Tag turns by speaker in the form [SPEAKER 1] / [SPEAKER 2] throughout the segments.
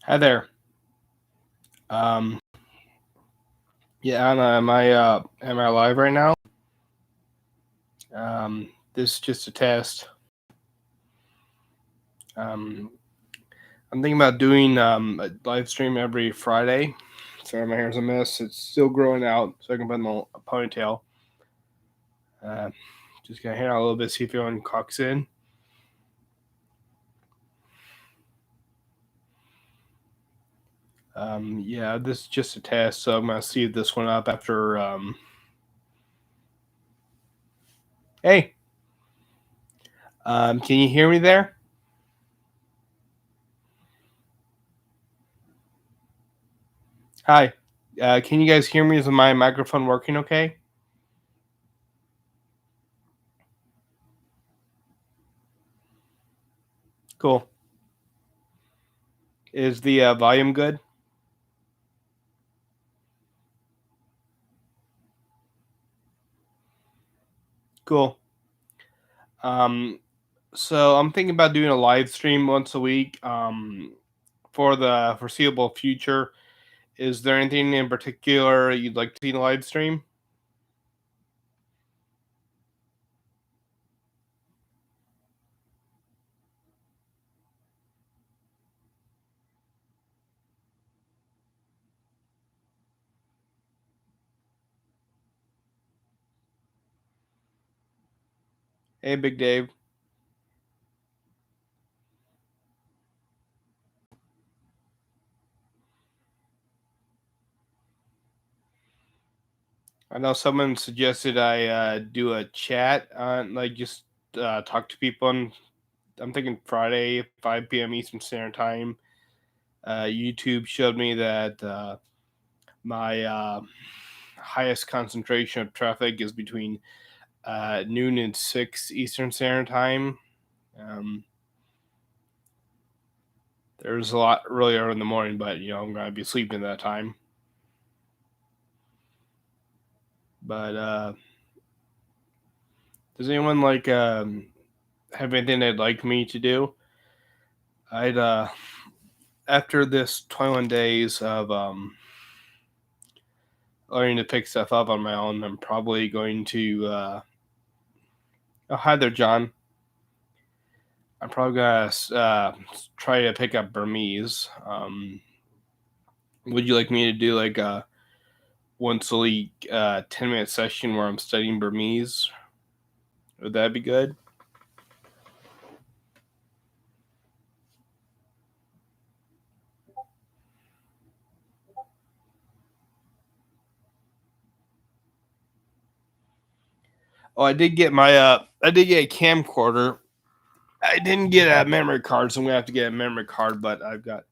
[SPEAKER 1] Hi there. Um, yeah, Anna, am I live right now? This is just a test. Um, I'm thinking about doing a live stream every Friday. Sorry, my hair's a mess. It's still growing out, so I can put in a ponytail. Uh, just gonna hair out a little bit, see if anyone cocks in. Yeah, this is just a test, so I'm gonna see this one up after. Hey, can you hear me there? Hi. Can you guys hear me? Is my microphone working okay? Cool. Is the volume good? Cool. Um, so I'm thinking about doing a live stream once a week for the foreseeable future. Is there anything in particular you'd like to see in a live stream? Hey, Big Dave. I know someone suggested I do a chat on, like, just talk to people. And I'm thinking Friday, 5 p.m. Eastern Standard Time. YouTube showed me that my highest concentration of traffic is between noon and 6 Eastern Standard Time. Um, there's a lot really early in the morning, but I'm gonna be sleeping that time. But does anyone like have anything they'd like me to do? I'd after this 21 days of learning to pick stuff up on my own, I'm probably going to. Oh, hi there, John. I'm probably gonna try to pick up Burmese. Would you like me to do like a once a week 10-minute session where I'm studying Burmese? Would that be good? Oh, I did get a camcorder. I didn't get a memory card, so I'm gonna have to get a memory card. But I've got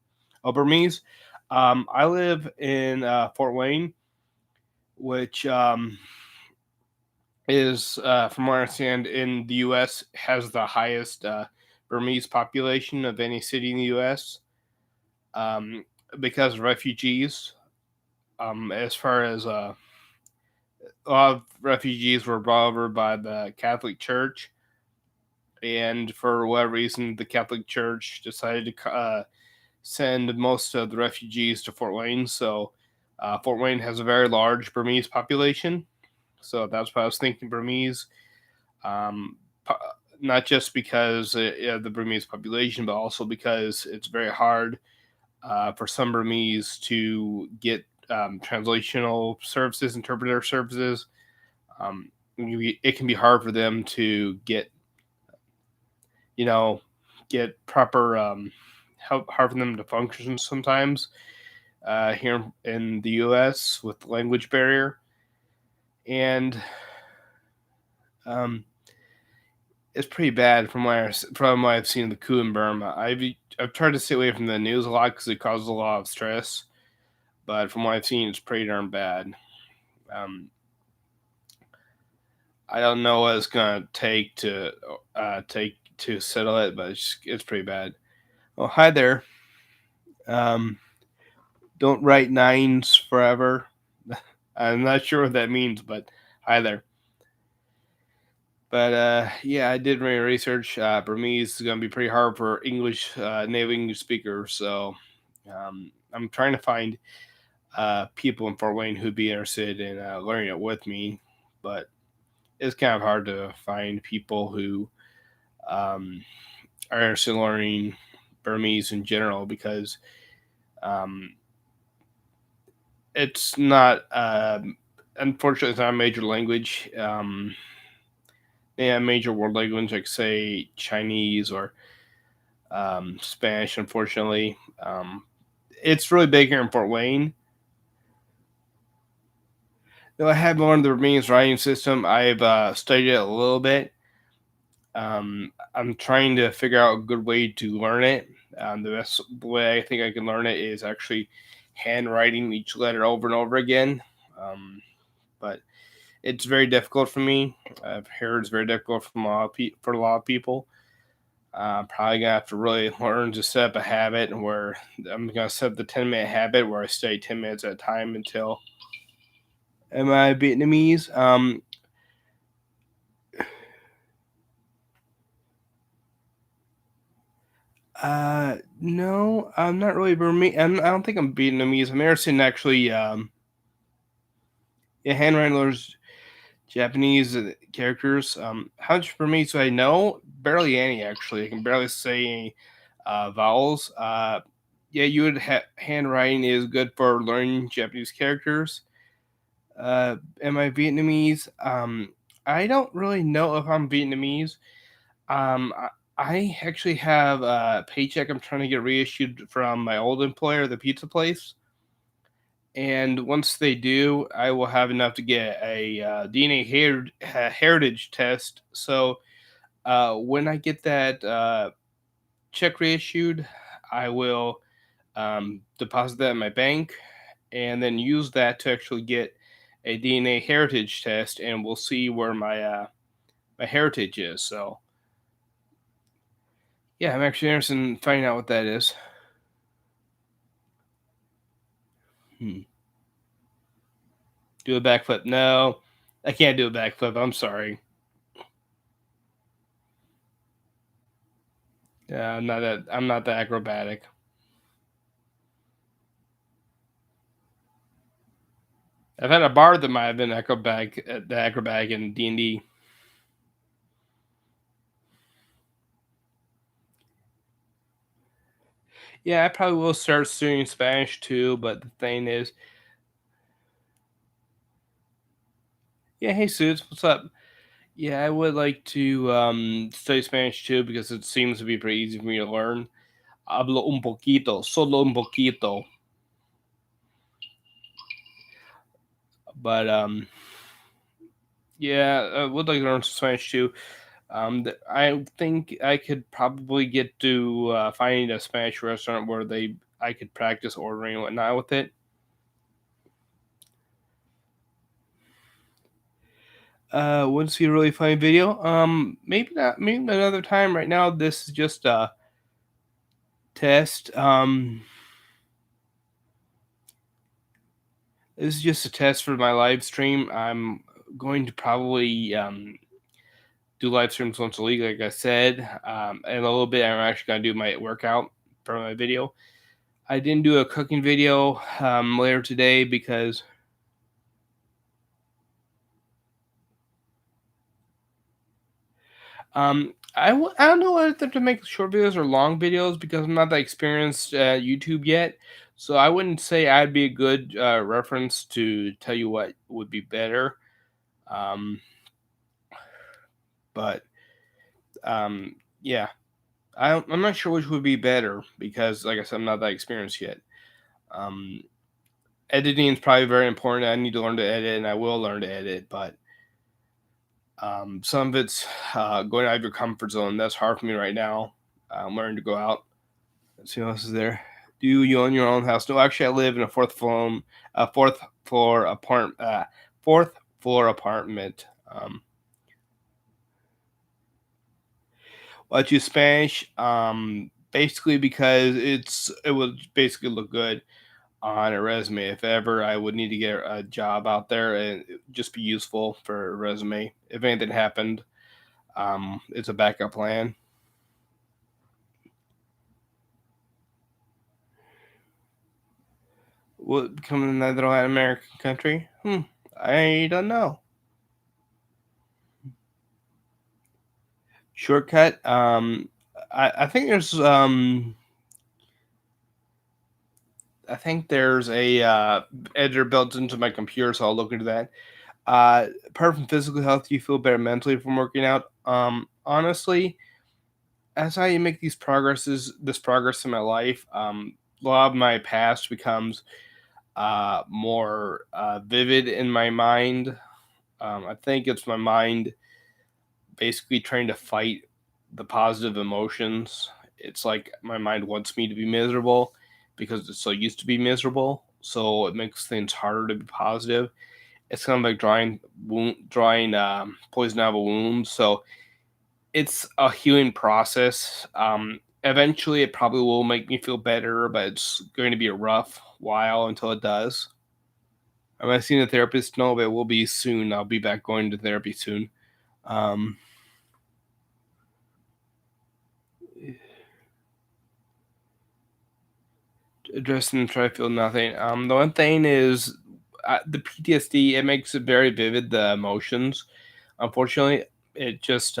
[SPEAKER 1] Burmese. I live in Fort Wayne, which is, from what I understand, in the U.S. has the highest Burmese population of any city in the U.S. Um, because of refugees. As far as a lot of refugees were brought over by the Catholic Church, and for whatever reason, the Catholic Church decided to send most of the refugees to Fort Wayne. So Fort Wayne has a very large Burmese population. So that's why I was thinking Burmese. Um, Not just because of the Burmese population, but also because it's very hard for some Burmese to get translational services, interpreter services. It can be hard for them to you know, get proper help, hard for them to function sometimes here in the U.S. with the language barrier, and um, it's pretty bad from what I've seen of the coup in Burma. I've tried to stay away from the news a lot because it causes a lot of stress, but from what I've seen, it's pretty darn bad. Um, I don't know what it's gonna take to settle it, but it's pretty bad. Oh, hi there. Um, don't write nines forever. I'm not sure what that means, but hi there. But yeah, I did my research. Burmese is going to be pretty hard for English native English speakers. So I'm trying to find people in Fort Wayne who'd be interested in learning it with me, but it's kind of hard to find people who um, are interested in learning Burmese in general because um, it's not, unfortunately, it's not a major language. Yeah, major world language like say Chinese or Spanish. Unfortunately, it's really big here in Fort Wayne. Though I have learned the Burmese writing system, I've studied it a little bit. I'm trying to figure out a good way to learn it. The best way I think I can learn it is actually handwriting each letter over and over again. Um, but it's very difficult for me. I've heard it's very difficult for for a lot of people. Probably gonna have to really learn to set up a habit where I'm gonna set the 10-minute habit where I stay 10 minutes at a time until. Am I Vietnamese? No, I'm not really Burmese. I don't think I'm Vietnamese. I'm interested in actually, yeah, handwriting those Japanese characters. How much Burmese do I know? Barely any, actually. I can barely say any vowels. Yeah, handwriting is good for learning Japanese characters. Am I Vietnamese? I don't really know if I'm Vietnamese. I actually have a paycheck I'm trying to get reissued from my old employer, the pizza place. And once they do, I will have enough to get a DNA heritage test. So when I get that check reissued, I will deposit that in my bank and then use that to actually get a DNA heritage test, and we'll see where my heritage is. So yeah, I'm actually interested in finding out what that is. Hmm. Do a backflip? No, I can't do a backflip. I'm sorry. Yeah, I'm not that acrobatic. I've had a bard that might have been the acrobatic in D&D. Yeah, I probably will start studying Spanish too. But the thing is, yeah, hey Suits, what's up? Yeah, I would like to study Spanish too because it seems to be pretty easy for me to learn. Hablo un poquito, solo un poquito. But yeah, I would like to learn some Spanish too. I think I could probably get to finding a Spanish restaurant where I could practice ordering and whatnot with it. Want to see a really funny video? Maybe not. Maybe another time. Right now, this is just a test. This is just a test for my live stream. I'm going to probably do live streams once a week, like I said. In a little bit, I'm actually going to do my workout for my video. I didn't do a cooking video later today because I don't know whether to make short videos or long videos because I'm not that experienced at YouTube yet. So I wouldn't say I'd be a good reference to tell you what would be better. Um, but yeah, I'm not sure which would be better because, like I said, I'm not that experienced yet. Um, Editing is probably very important. I need to learn to edit, and I will learn to edit. But some of it's going out of your comfort zone. That's hard for me right now. I'm learning to go out. Let's see what else is there. Do you own your own house? No, actually, I live in a fourth floor apartment. Why choose Spanish? Basically because it would basically look good on a resume. If ever I would need to get a job out there, and it would just be useful for a resume. If anything happened, it's a backup plan. Will it become another Latin American country? I don't know. Shortcut. I think there's a editor built into my computer, so I'll look into that. Apart from physical health, do you feel better mentally from working out? Honestly, as I make this progress in my life, a lot of my past becomes more vivid in my mind. I think it's my mind basically trying to fight the positive emotions. It's like my mind wants me to be miserable because it's so used to be miserable. So it makes things harder to be positive. It's kind of like drawing poison out of a wound. So it's a healing process. Eventually, it probably will make me feel better, but it's going to be a rough while until it does. Am I seeing a therapist? No, but it will be soon. I'll be back going to therapy soon. Um, Addressing try to feel nothing. The one thing is the PTSD. It makes it very vivid. The emotions. Unfortunately, it just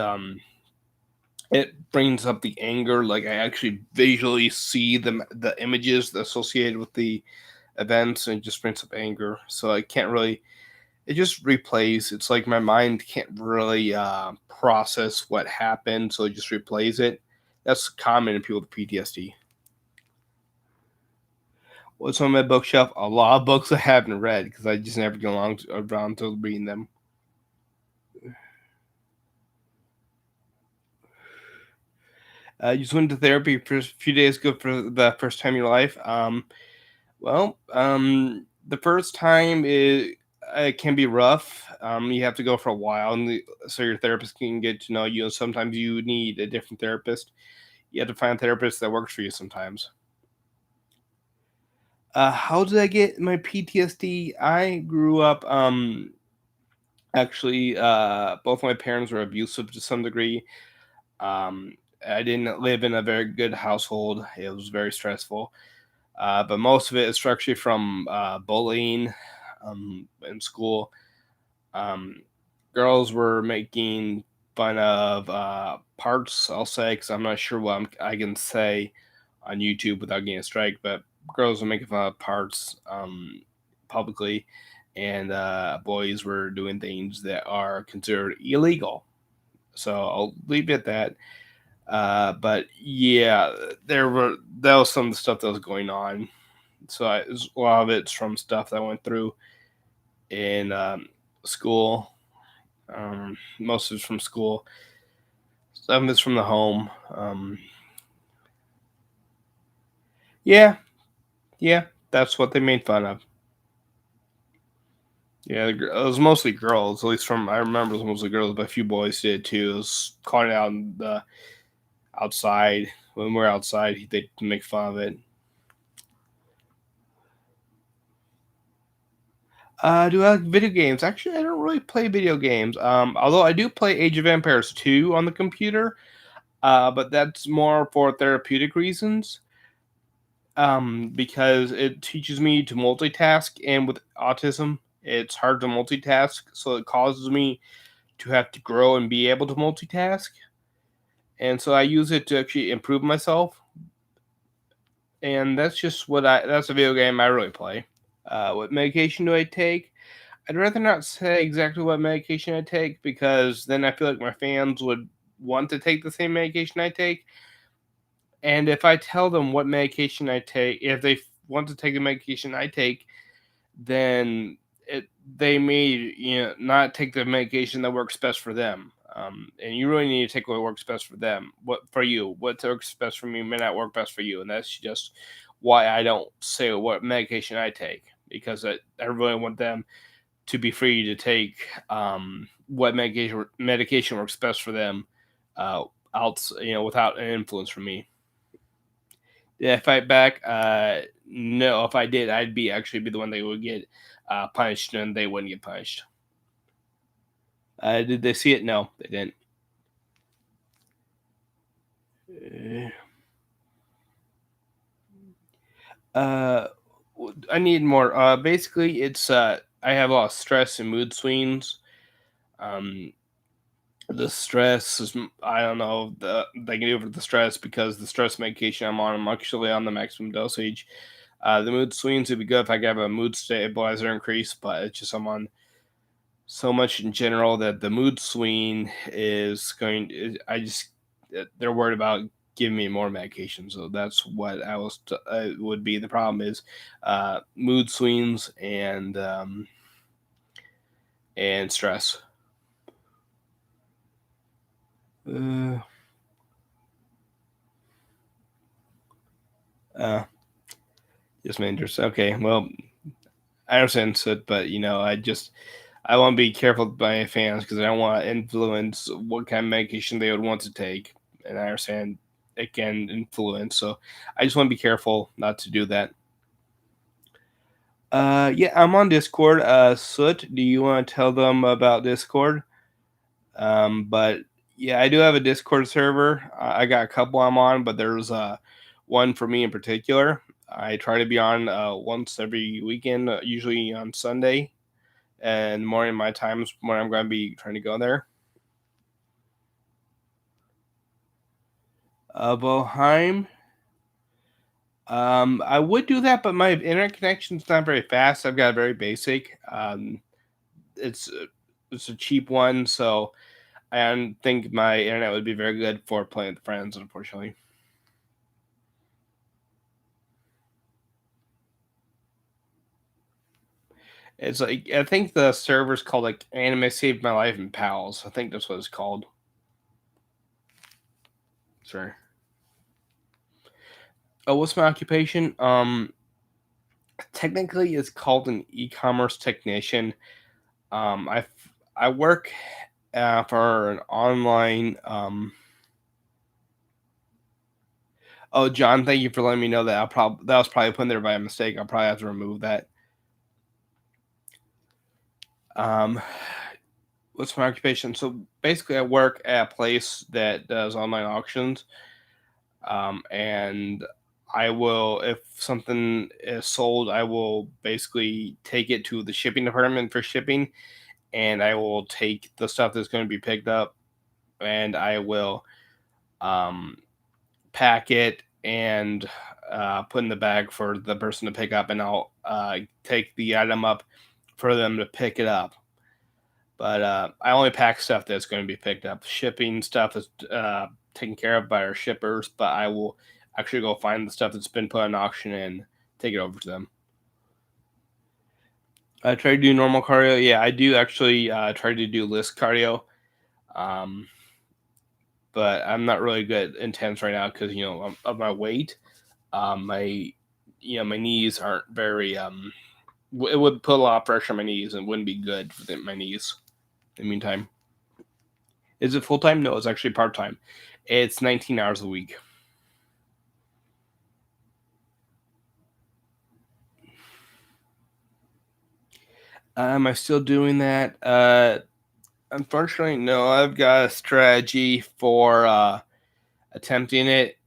[SPEAKER 1] it brings up the anger. Like I actually visually see the images associated with the events, and it just brings up anger. So I can't really. It just replays. It's like my mind can't really process what happened, so it just replays it. That's common in people with PTSD. What's on my bookshelf? A lot of books I haven't read because I just never get around to reading them. You just went to therapy for a few days ago for the first time in your life. The first time it can be rough. You have to go for a while, so your therapist can get to know you. Sometimes you need a different therapist. You have to find a therapist that works for you sometimes. How did I get my PTSD? I grew up actually both my parents were abusive to some degree. Um, I didn't live in a very good household. It was very stressful. But most of it is actually from bullying in school. Um, Girls were making fun of parts, I'll say, because I'm not sure what I can say on YouTube without getting a strike, but girls were making fun of parts publicly, and boys were doing things that are considered illegal. So I'll leave it at that. But yeah, that was some of the stuff that was going on. So a lot of it's from stuff that I went through in school. Most of it's from school. Some of it's from the home. Yeah, yeah, that's what they made fun of. Yeah, it was mostly girls. At least from I remember, it was mostly girls, but a few boys did too. It was calling out in the outside when we're outside. They make fun of it. Do I like video games? Actually, I don't really play video games. Although I do play Age of Empires 2 on the computer, but that's more for therapeutic reasons. Because it teaches me to multitask, and with autism, it's hard to multitask, so it causes me to have to grow and be able to multitask. And so I use it to actually improve myself, and that's a video game I really play. What medication do I take? I'd rather not say exactly what medication I take because then I feel like my fans would want to take the same medication I take. And if I tell them what medication I take, if they want to take the medication I take, then they may not take the medication that works best for them. And you really need to take what works best for them. What for you? What works best for me may not work best for you, and that's just why I don't say what medication I take because I really want them to be free to take what medication works best for them, out without an influence from me. Did I fight back? No. If I did, I'd be actually be the one that would get punished, and they wouldn't get punished. Did they see it? No, they didn't. Uh, I need more. Basically, it's I have a lot of stress and mood swings. Um, the stress is I don't know they can get over the stress because the stress medication I'm actually on the maximum dosage. The mood swings would be good if I could have a mood stabilizer increase, but it's just I'm on so much in general that the mood swing is going. I just they're worried about giving me more medication, so that's what would be the problem is mood swings and stress. Uh, uh, just majors. Okay, well, I understand it, but I want to be careful with my fans because I don't want to influence what kind of medication they would want to take, and I understand it can influence. So I just want to be careful not to do that. Yeah, I'm on Discord. Soot, do you want to tell them about Discord? But yeah, I do have a Discord server. I got a couple I'm on, but there's one for me in particular. I try to be on once every weekend, usually on Sunday and morning my times when I'm going to be trying to go there. Boheim. I would do that, but my internet connection's not very fast. I've got a very basic. It's it's a cheap one, so I don't think my internet would be very good for playing with friends, unfortunately. It's like I think the server's called like Anime Saved My Life and Pals. I think that's what it's called. Sorry. Oh, what's my occupation? Technically, it's called an e-commerce technician. I work for an online. Oh, John, thank you for letting me know that. That was probably put in there by mistake. I'll probably have to remove that. Um, what's my occupation? So basically, I work at a place that does online auctions. And I will, if something is sold, I will basically take it to the shipping department for shipping, and I will take the stuff that's going to be picked up, and I will um, pack it and put in the bag for the person to pick up, and I'll take the item up for them to pick it up. But I only pack stuff that's going to be picked up. Shipping stuff is taken care of by our shippers, but I will actually go find the stuff that's been put on auction and take it over to them. I try to do normal cardio. Yeah, I do actually try to do list cardio. Um, but I'm not really good at intense right now because of my weight. My my knees aren't very it would put a lot of pressure on my knees and wouldn't be good for my knees in the meantime. Is it full time? No, it's actually part time. It's 19 hours a week. Am I still doing that? Unfortunately, no. I've got a strategy for attempting it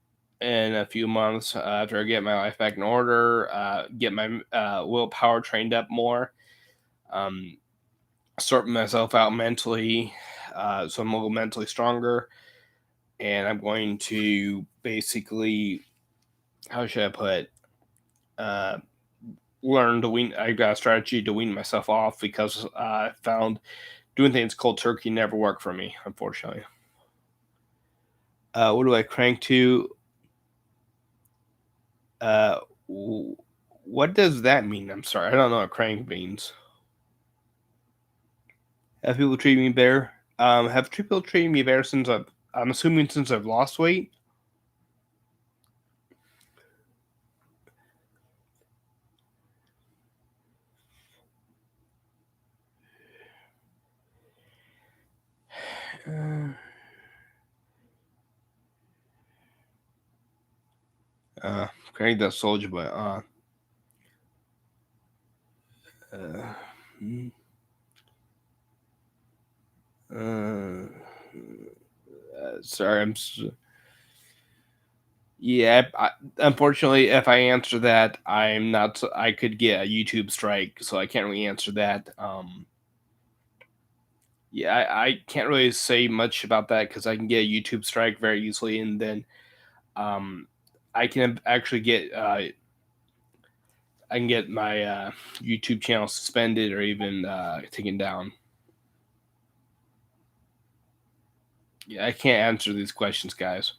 [SPEAKER 1] in a few months after I get my life back in order, get my willpower trained up more, um, sort myself out mentally, so I'm a little mentally stronger. And I'm going to basically, how should I put, uh, learn to wean. I got a strategy to wean myself off because I found doing things cold turkey never worked for me, unfortunately. What do I crank to? Uh, what does that mean? I'm sorry, I don't know what crank means. Have people treated me better? Have people treated me better since I'm assuming since I've lost weight? Uh, Crank that soldier, but uh, hmm, uh, sorry, Yeah, unfortunately, if I answer that, I'm not. I could get a YouTube strike, so I can't really answer that. Yeah, I can't really say much about that because I can get a YouTube strike very easily, and then um, I can actually get I can get my YouTube channel suspended or even taken down. Yeah, I can't answer these questions, guys.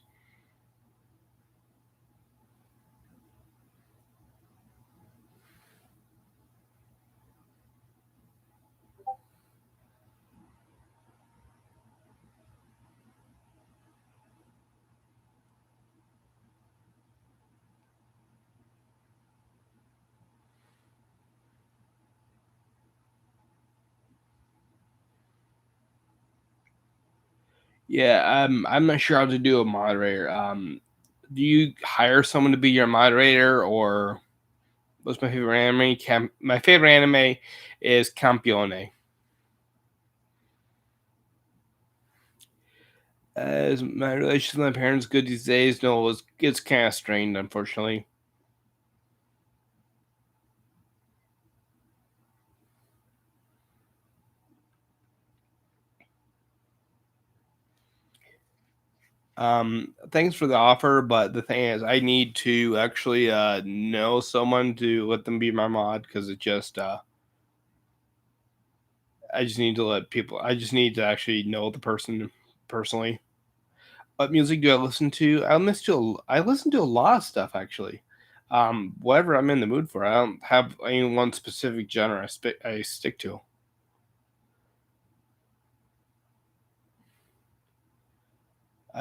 [SPEAKER 1] Yeah, I'm not sure how to do a moderator. Do you hire someone to be your moderator, or what's my favorite anime? My favorite anime is Campione. Is my relationship with my parents good these days? No, it's kind of strained, unfortunately. Thanks for the offer, but the thing is, I need to actually know someone to let them be my mod because I just need to let people. I just need to actually know the person personally. What music do I listen to? I listen to a lot of stuff actually. Whatever I'm in the mood for. I don't have any one specific genre I stick to.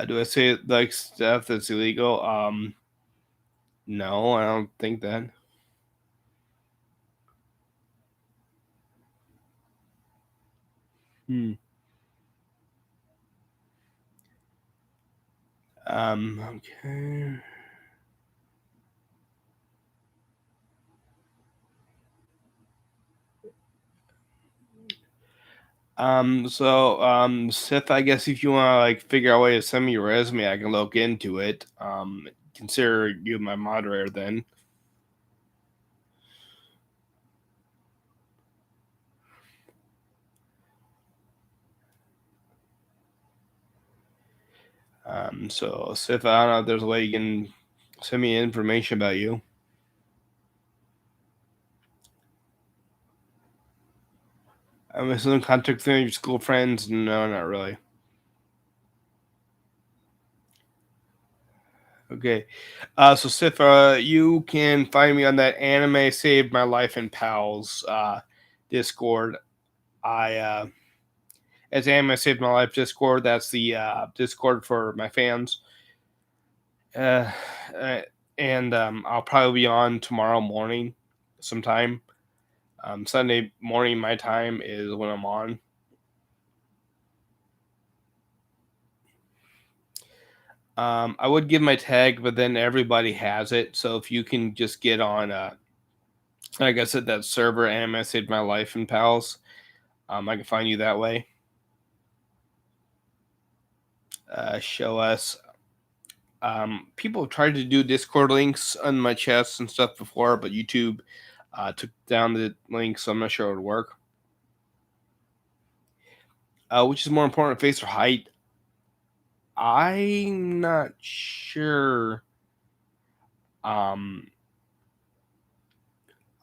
[SPEAKER 1] Do I say like stuff that's illegal? No, I don't think that. Hmm. Okay. Seth, I guess if you want to like figure out a way to send me your resume, I can look into it. Consider you my moderator then. Seth, I don't know if there's a way you can send me information about you. I'm assuming contact with your school friends. No, not really. Okay. Sif, you can find me on that anime saved my life in pals Discord. I As anime saved my life Discord. That's the Discord for my fans. Uh, uh and I'll probably be on tomorrow morning, sometime. Sunday morning, my time is when I'm on. I would give my tag, but then everybody has it. So if you can just get on, like I said, that server, anime saved my life in pals. I can find you that way. Show us. People have tried to do Discord links on my chest and stuff before, but YouTube took down the link, so I'm not sure it would work. Which is more important, face or height? I'm not sure. Um,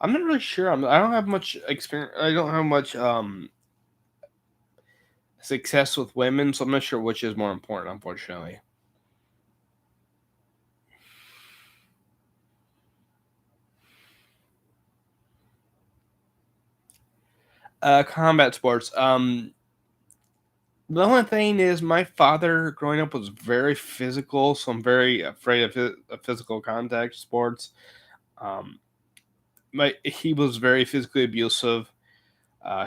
[SPEAKER 1] I'm not really sure. I don't have much experience. I don't have much success with women, so I'm not sure which is more important. Unfortunately, combat sports. The only thing is, my father growing up was very physical, so I'm very afraid of, of physical contact sports. Um, he was very physically abusive.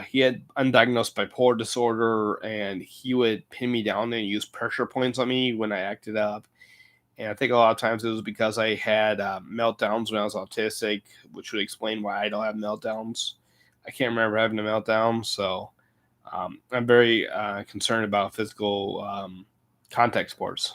[SPEAKER 1] He had undiagnosed bipolar disorder, and he would pin me down and use pressure points on me when I acted up. And I think a lot of times it was because I had meltdowns when I was autistic, which would explain why I don't have meltdowns. I can't remember having a meltdown, so I'm very concerned about physical contact sports.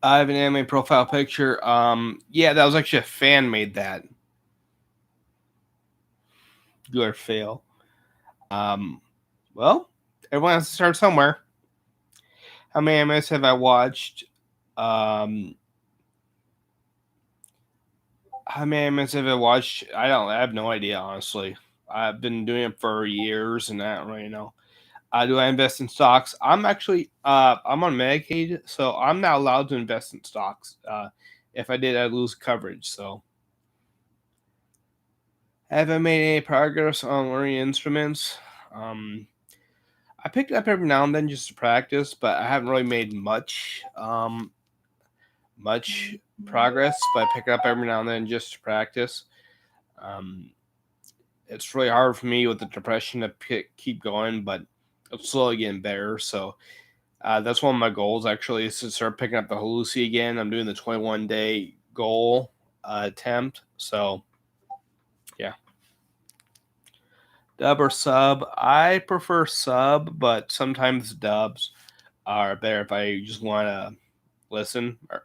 [SPEAKER 1] I have an anime profile picture. Yeah, that was actually a fan made that. Good or fail. Um, well, everyone has to start somewhere. How many animes have I watched? Um, how many animes have I watched? I have no idea, honestly. I've been doing it for years, and I don't really know. Do I invest in stocks? I'm on Medicaid, so I'm not allowed to invest in stocks. If I did, I'd lose coverage. So, have I made any progress on learning instruments? Um, I picked it up every now and then just to practice, but I haven't really made much progress. But I pick it up every now and then just to practice. Um, it's really hard for me with the depression to keep going, but it's slowly getting better. So that's one of my goals actually is to start picking up the Halusi again. I'm doing the 21-day goal attempt. So yeah, dub or sub. I prefer sub, but sometimes dubs are better if I just want to listen. Or.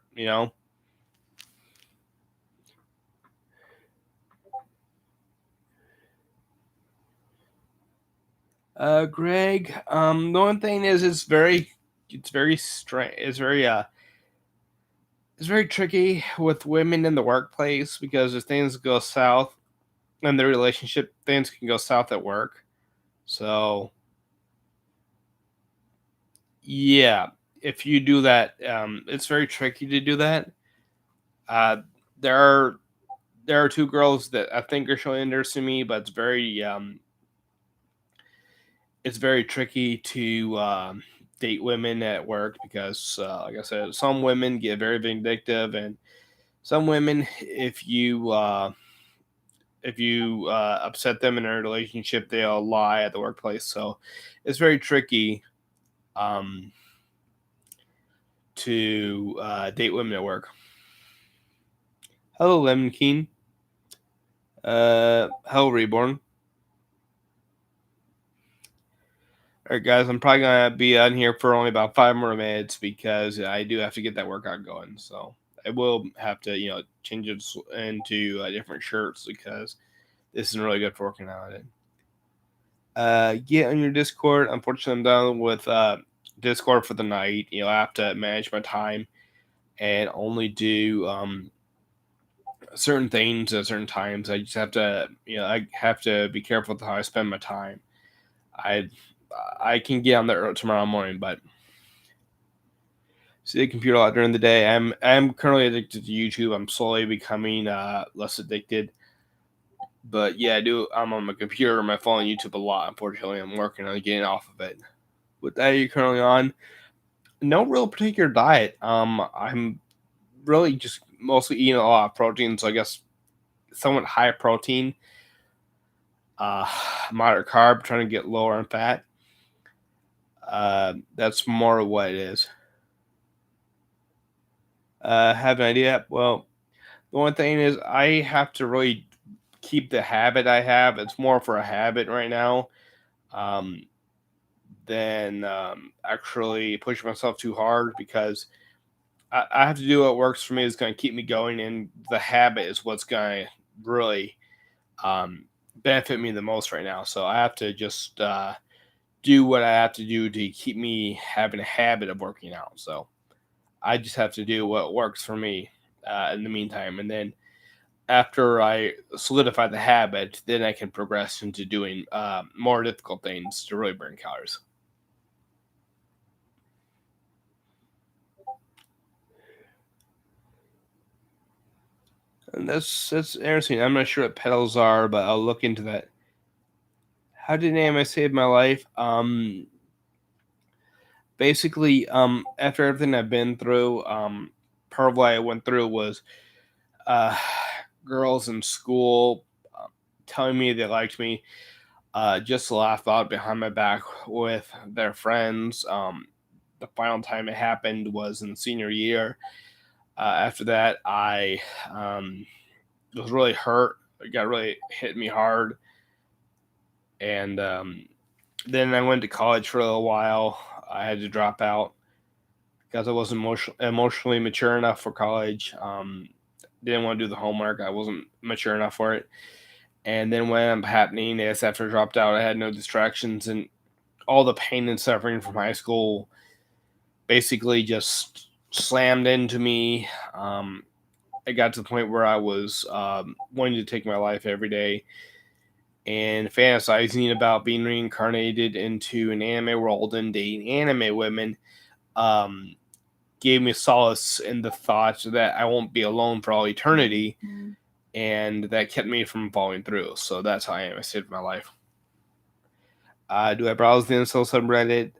[SPEAKER 1] Greg. The one thing is, it's very strange. It's very tricky with women in the workplace because if things go south in the relationship, things can go south at work. So yeah, if you do that, it's very tricky to do that. Uh, there are two girls that I think are showing interest in me, but it's very tricky to date women at work because, like I said, some women get very vindictive, and some women, if you upset them in a relationship, they'll lie at the workplace. So it's very tricky um, to date women at work. Hello, Lemon Keen. Hello, Reborn. All right, guys, I'm probably gonna be on here for only about 5 more minutes because I do have to get that workout going. So I will have to, change it into different shirts because this isn't really good for working out. Get on your Discord. Unfortunately, I'm done with Discord for the night. I have to manage my time and only do certain things at certain times. I just have to, I have to be careful with how I spend my time. I I can get on there tomorrow morning, but see the computer a lot during the day. I'm currently addicted to YouTube. I'm slowly becoming less addicted. But yeah, I do. I'm on my computer, my phone, YouTube a lot. Unfortunately, I'm working on getting off of it. What diet are you currently on? No real particular diet. I'm really just mostly eating a lot of protein, so I guess somewhat high protein, uh, moderate carb, trying to get lower on fat. That's more of what it is. Have an idea? Well, the one thing is I have to really keep the habit I have. It's more for a habit right now um, than actually pushing myself too hard because I have to do what works for me. Is going to keep me going, and the habit is what's going to really benefit me the most right now. So I have to just do what I have to do to keep me having a habit of working out. So I just have to do what works for me in the meantime, and then after I solidify the habit, then I can progress into doing more difficult things to really burn calories. And that's interesting. I'm not sure what pedals are, but I'll look into that. How did anime save my life? Basically, after everything I've been through, part of what I went through was uh, girls in school telling me they liked me, just to laugh out behind my back with their friends. The final time it happened was in senior year. After that, I was really hurt. It got really hit me hard, and then I went to college for a little while. I had to drop out because I wasn't emotionally mature enough for college. Didn't want to do the homework. I wasn't mature enough for it. And then when it happening is after I dropped out, I had no distractions, and all the pain and suffering from high school basically just slammed into me. It got to the point where I was wanting to take my life every day and fantasizing about being reincarnated into an anime world and dating anime women. Um, Gave me solace in the thought that I won't be alone for all eternity, and that kept me from falling through. So that's how I saved my life. Do I browse the incel subreddit?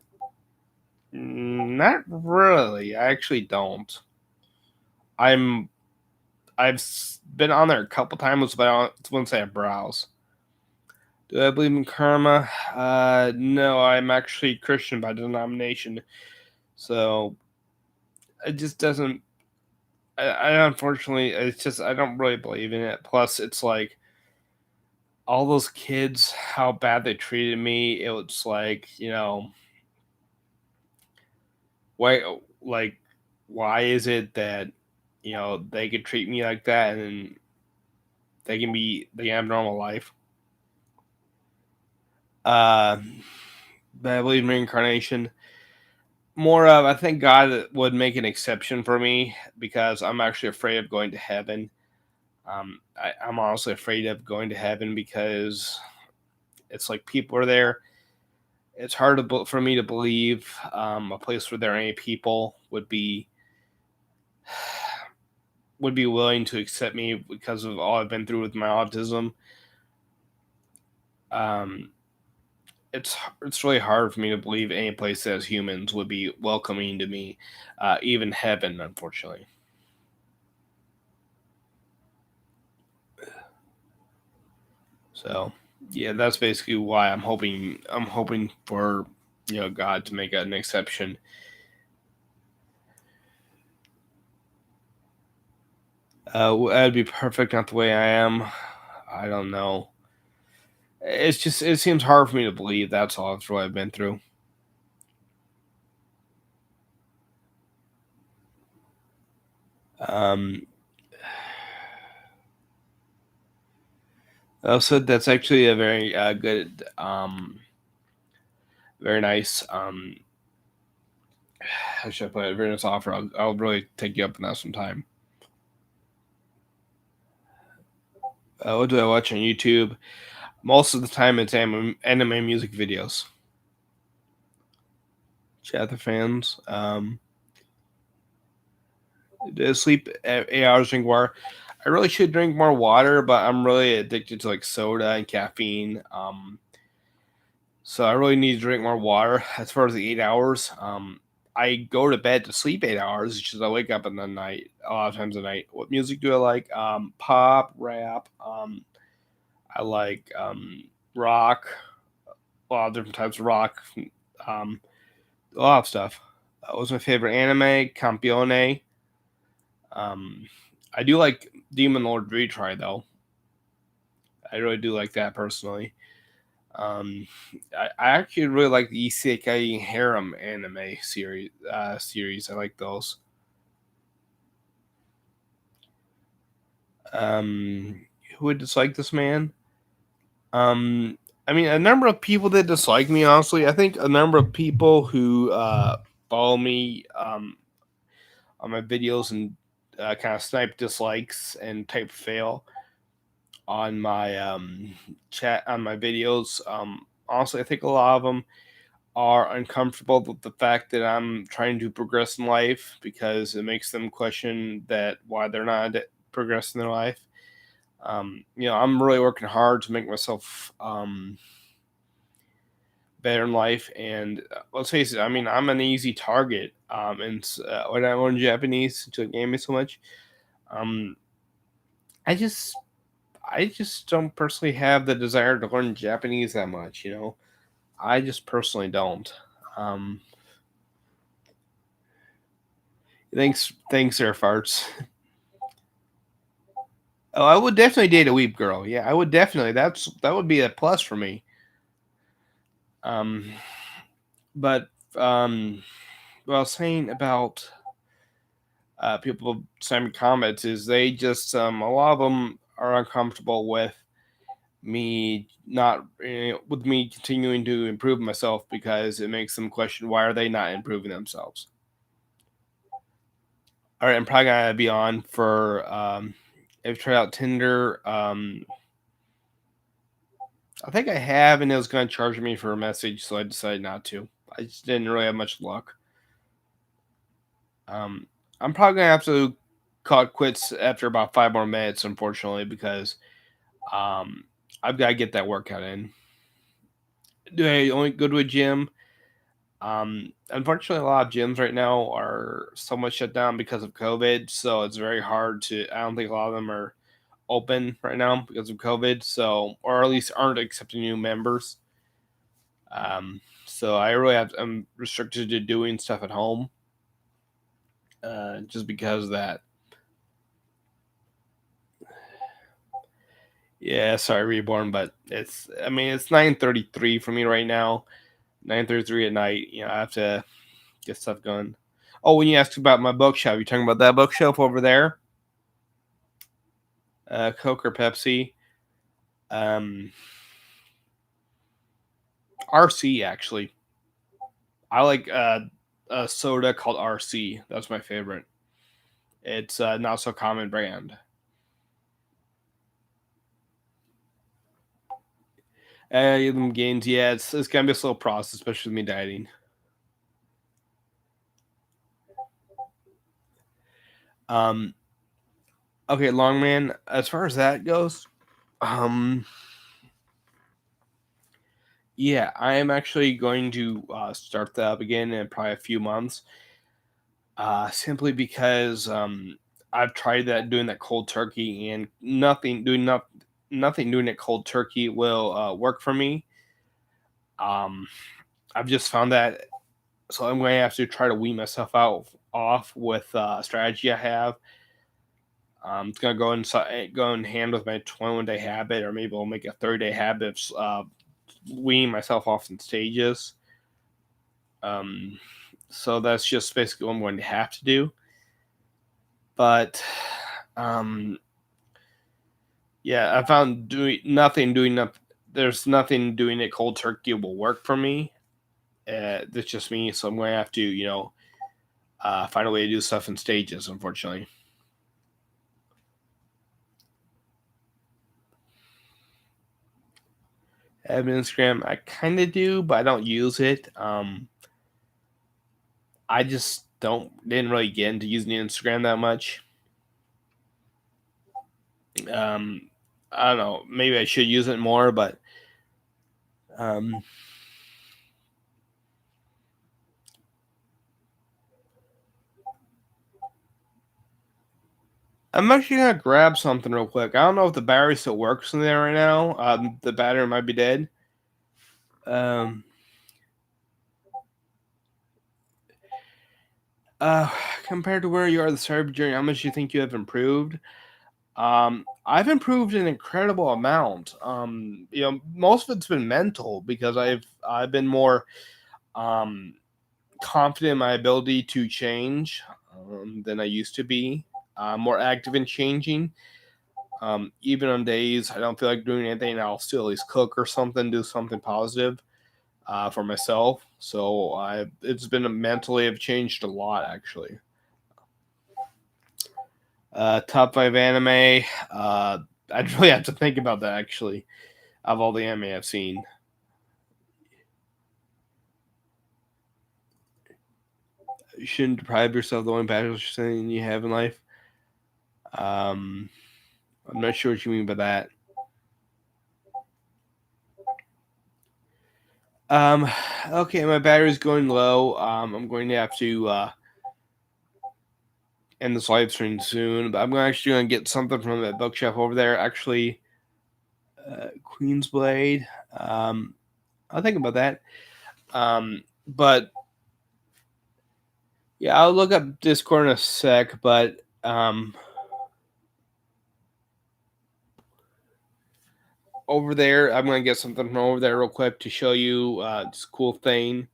[SPEAKER 1] Not really. I actually don't. I'm I've been on there a couple times, but I wouldn't say I browse. Do I believe in karma? No, I'm actually Christian by denomination, so it just doesn't. I unfortunately, it's just I don't really believe in it. Plus, it's like all those kids, how bad they treated me. It was like, why, like, why is it that they could treat me like that and they can have a normal life? Uh, but I believe in reincarnation. More of, I think God would make an exception for me because I'm actually afraid of going to heaven. I'm honestly afraid of going to heaven because it's like people are there. It's hard for me to believe a place where there are any people would be willing to accept me because of all I've been through with my autism. Um, it's really hard for me to believe any place that has humans would be welcoming to me, even heaven, unfortunately. So, yeah, that's basically why I'm hoping. I'm hoping for God to make an exception. That'd be perfect, not the way I am. I don't know. It's just it seems hard for me to believe. That's all. That's what I've been through. Um, also, that's actually a very good, very nice. How should I put it? Very nice offer. I'll really take you up on that sometime. What do I watch on YouTube? Most of the time, it's anime music videos. Chather fans. Sleep 8 hours, drink water. I really should drink more water, but I'm really addicted to like soda and caffeine. So I really need to drink more water. As far as the 8 hours, I go to bed to sleep 8 hours. It's just I wake up in the night a lot of times at night. What music do I like? Pop, rap. I like rock. A lot of different types of rock. Um, a lot of stuff. What was my favorite anime? Campione. Um, I do like Demon Lord Retry though. I really do like that personally. I actually really like the Isekai Harem anime series. I like those. Who would dislike this man? I mean, a number of people that dislike me. Honestly, I think a number of people who follow me on my videos and kind of snipe dislikes and type fail on my chat on my videos. Honestly, I think a lot of them are uncomfortable with the fact that I'm trying to progress in life because it makes them question that why they're not progressing in their life. I'm really working hard to make myself better in life, and let's face it. I mean, I'm an easy target. And when I learned Japanese to game me so much, um, I just I just don't personally have the desire to learn Japanese that much. I just personally don't. Um, thanks, Air Farts. Oh, I would definitely date a weeb girl. Yeah, I would definitely. That would be a plus for me. Um, but what I was saying about people sending comments is they just a lot of them are uncomfortable with me not with me continuing to improve myself because it makes them question why are they not improving themselves. All right, I'm probably gonna be on for I've tried out Tinder. I think I have, and it was gonna charge me for a message, so I decided not to. I just didn't really have much luck. Um, I'm probably gonna have to call it quits after about 5 more minutes, unfortunately, because um, I've got to get that workout in. Do I only go to a gym? Unfortunately, a lot of gyms right now are somewhat shut down because of COVID, so it's very hard to. I don't think a lot of them are open right now because of COVID, so or at least aren't accepting new members. So I really I'm restricted to doing stuff at home, just because of that. Yeah, sorry, reborn, but it's. I mean, it's 9:33 for me right now. 9:33 at night. I have to get stuff going. Oh, when you asked about my bookshelf, you talking about that bookshelf over there? Coke or Pepsi? Um, RC actually. I like a soda called RC. That's my favorite. It's not so common brand. Them gains, yeah, it's gonna be a slow process, especially with me dieting. Um, okay, Longman. As far as that goes, um, yeah, I am actually going to start that up again in probably a few months. Simply because I've tried that doing that cold turkey and nothing doing it cold turkey will work for me. Um, I've just found that, so I'm going to have to try to wean myself out off with a strategy I have. It's gonna go in hand with my 21-day habit, or maybe I'll make a 30-day habit of weaning myself off in stages. Um, so that's just basically what I'm going to have to do. But um, yeah, I found there's nothing doing it cold turkey will work for me. That's just me, so I'm going to have to find a way to do stuff in stages. Unfortunately, I have Instagram. I kind of do, but I don't use it. I just didn't really get into using Instagram that much. Um, I don't know. Maybe I should use it more, but um, I'm actually gonna grab something real quick. I don't know if the battery still works in there right now. The battery might be dead. Um, uh, Compared to where you are at the start of your journey, how much do you think you have improved? I've improved an incredible amount. Most of it's been mental because I've been more um confident in my ability to change than I used to be. More active in changing. Even on days I don't feel like doing anything, I'll still at least cook or something, do something positive for myself. So it's been mentally, I've changed a lot actually. Top five anime. I'd really have to think about that actually. Of all the anime I've seen, you shouldn't deprive yourself of the only passion you have in life. Um, I'm not sure what you mean by that. Um, okay, my battery's going low. I'm going to have to end this live stream soon, but I'm actually going to get something from that bookshelf over there. Actually, Queen's Blade. I'll think about that. But yeah, I'll look up Discord in a sec. But over there, I'm going to get something from over there real quick to show you this cool thing.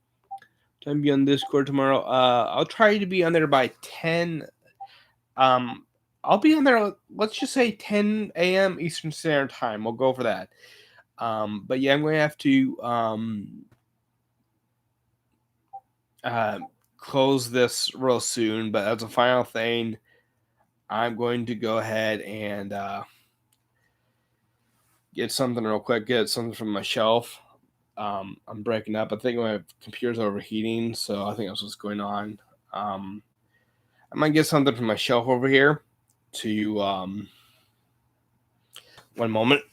[SPEAKER 1] Time to be on Discord tomorrow. I'll try to be on there by 10. I'll be on there. Let's just say 10 a.m. Eastern Standard Time. We'll go for that. But yeah, I'm going to have to close this real soon. But as a final thing, I'm going to go ahead and get something real quick. Get something from my shelf. I'm breaking up. I think my computer's overheating, so I think that's what's going on. I might get something from my shelf over here. To one moment.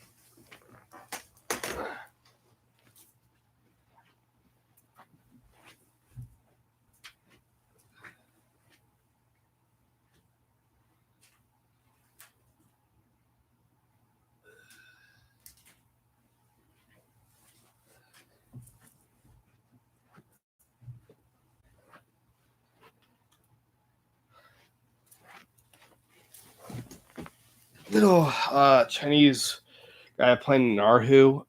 [SPEAKER 1] Little Chinese guy playing Narhu.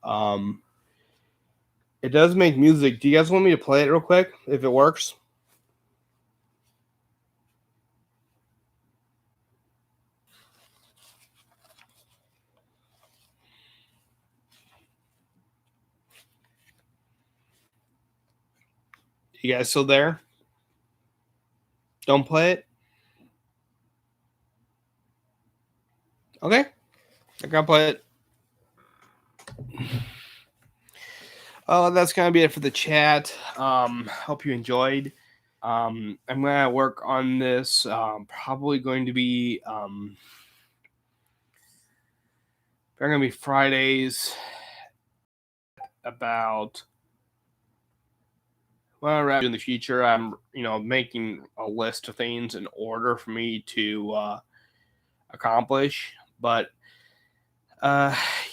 [SPEAKER 1] It does make music. Do you guys want me to play it real quick if it works? You guys still there? Don't play it? Okay. I gotta play it. Oh, that's gonna be it for the chat. Hope you enjoyed. I'm gonna work on this. Probably going to be they're gonna be Fridays about well in the future. I'm making a list of things in order for me to accomplish. But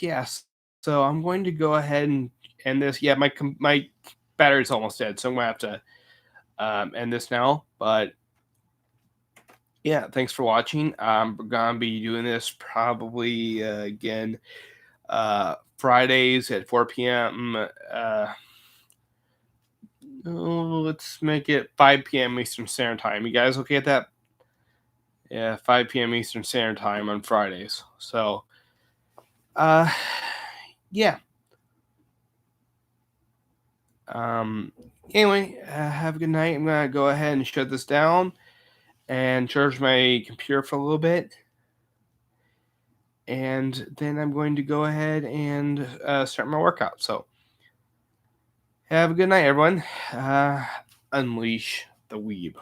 [SPEAKER 1] yes, so I'm going to go ahead and end this. Yeah, my battery's almost dead, so I'm gonna have to end this now. But yeah, thanks for watching. I'm gonna be doing this probably again Fridays at 4 p.m. Let's make it 5 p.m. Eastern Standard Time. You guys okay at that? Yeah, 5 p.m. Eastern Standard Time on Fridays. So, yeah. Anyway, have a good night. I'm gonna go ahead and shut this down and charge my computer for a little bit, and then I'm going to go ahead and start my workout. So, have a good night, everyone. Unleash the weeb.